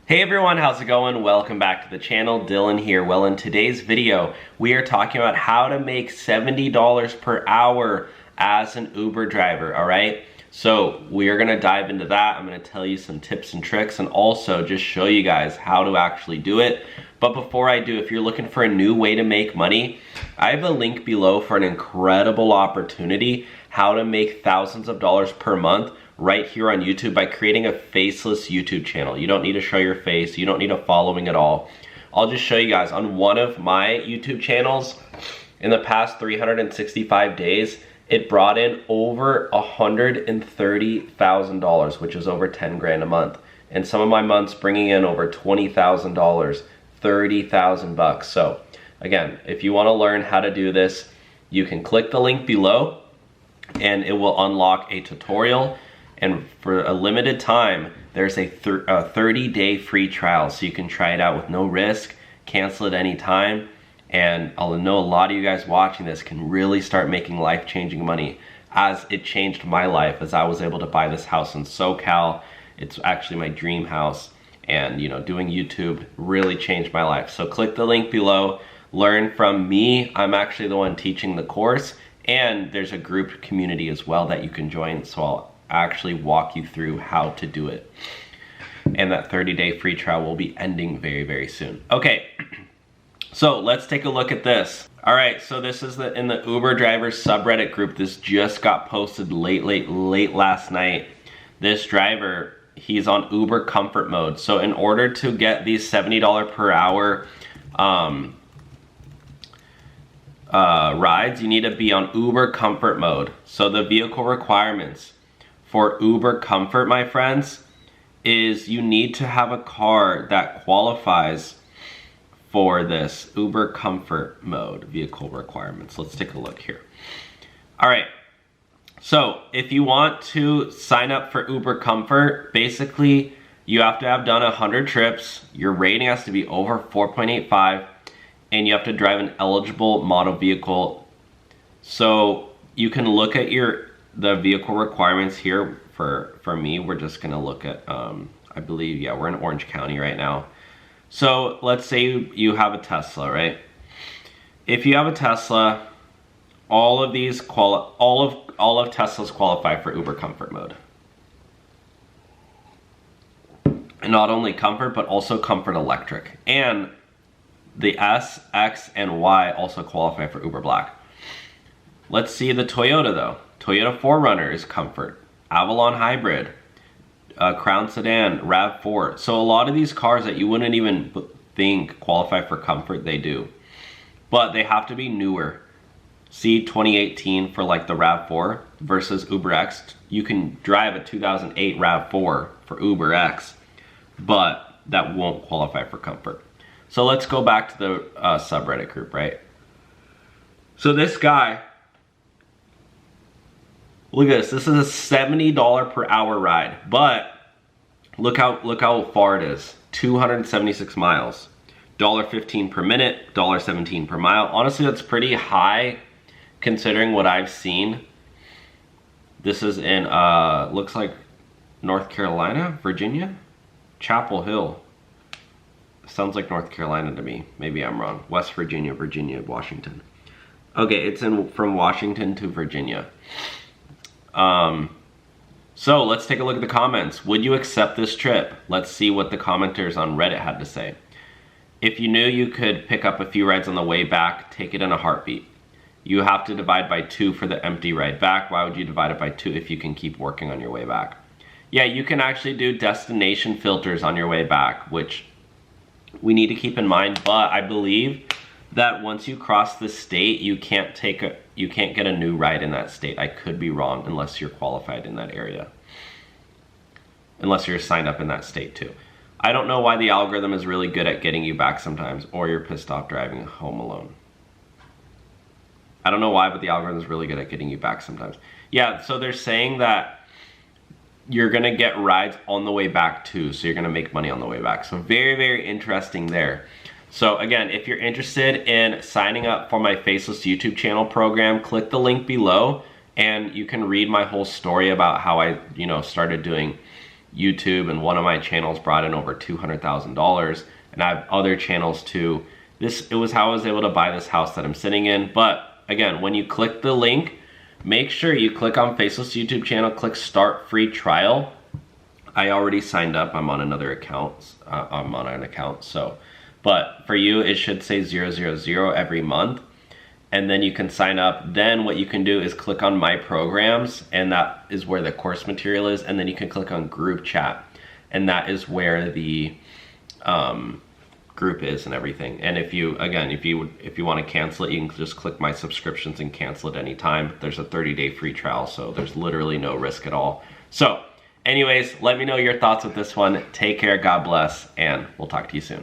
Hey everyone, how's it going? Welcome back to the channel. Dylan here. Well, in today's video, we are talking about how to make $70 per hour as an Uber driver, all right? So we are gonna dive into that. I'm gonna tell you some tips and tricks and also just show you guys how to actually do it. But before I do, if you're looking for a new way to make money, I have a link below for an incredible opportunity, how to make thousands of dollars per month right here on YouTube by creating a faceless YouTube channel. You don't need to show your face, you don't need a following at all. I'll just show you guys on one of my YouTube channels in the past 365 days, it brought in over $130,000, which is over 10 grand a month. And some of my months bringing in over $20,000, 30,000 bucks. So again, if you want to learn how to do this, you can click the link below and it will unlock a tutorial. And for a limited time, there's a 30-day free trial, so you can try it out with no risk, cancel at any time. And I'll know a lot of you guys watching this can really start making life-changing money, as it changed my life as I was able to buy this house in SoCal. It's actually my dream house, and you know, doing YouTube really changed my life. So click the link below, learn from me. I'm actually the one teaching the course, and there's a group community as well that you can join, so I'll actually walk you through how to do it. And that 30-day free trial will be ending very, very soon. Okay, so let's take a look at this. All right, so this is in the Uber drivers subreddit group. This just got posted late last night. This driver, he's on Uber comfort mode. So in order to get these $70 per hour rides, you need to be on Uber comfort mode. So the vehicle requirements for Uber comfort, my friends, is you need to have a car that qualifies for this Uber comfort mode vehicle requirements. Let's take a look here. All right, so if you want to sign up for Uber comfort, basically you have to have done 100 trips, your rating has to be over 4.85, and you have to drive an eligible model vehicle. So you can look at the vehicle requirements here. For me, we're just gonna look at, I believe, yeah, we're in Orange County right now. So let's say you have a Tesla, right? If you have a Tesla, all of Teslas qualify for Uber comfort mode. And not only comfort, but also comfort electric. And the S, X, and Y also qualify for Uber Black. Let's see the Toyota though. Toyota 4Runner is comfort. Avalon Hybrid, Crown Sedan, RAV4. So a lot of these cars that you wouldn't even think qualify for comfort, they do. But they have to be newer. See 2018 for like the RAV4 versus Uber X. You can drive a 2008 RAV4 for Uber X, but that won't qualify for comfort. So let's go back to the subreddit group, right? So this guy, look at this. This is a $70 per hour ride, but look how far it is. 276 miles. $1.15 per minute, $1.17 per mile. Honestly, that's pretty high considering what I've seen. This is in looks like North Carolina, Virginia, Chapel Hill. Sounds like North Carolina to me. Maybe I'm wrong. West Virginia, Virginia, Washington. Okay, it's from Washington to Virginia. So let's take a look at the comments. Would you accept this trip? Let's see what the commenters on Reddit had to say. If you knew you could pick up a few rides on the way back, take it in a heartbeat. You have to divide by 2 for the empty ride back. Why would you divide it by 2 if you can keep working on your way back? Yeah, you can actually do destination filters on your way back, which we need to keep in mind, but I believe that once you cross the state, you can't get a new ride in that state. I could be wrong, unless you're qualified in that area. Unless you're signed up in that state too. I don't know why the algorithm is really good at getting you back sometimes, or you're pissed off driving home alone. I don't know why, but the algorithm is really good at getting you back sometimes. Yeah, so they're saying that you're gonna get rides on the way back too, so you're gonna make money on the way back. So very, very interesting there. So again, if you're interested in signing up for my Faceless YouTube channel program, click the link below and you can read my whole story about how I, started doing YouTube, and one of my channels brought in over $200,000, and I have other channels too. It was how I was able to buy this house that I'm sitting in. But again, when you click the link, make sure you click on Faceless YouTube channel, click start free trial. I already signed up. I'm on another account. I'm on an account. So, but for you, it should say 000 every month. And then you can sign up. Then what you can do is click on my programs, and that is where the course material is. And then you can click on group chat, and that is where the group is and everything. And if you want to cancel it, you can just click my subscriptions and cancel it anytime. There's a 30-day free trial, so there's literally no risk at all. So anyways, let me know your thoughts with this one. Take care, God bless, and we'll talk to you soon.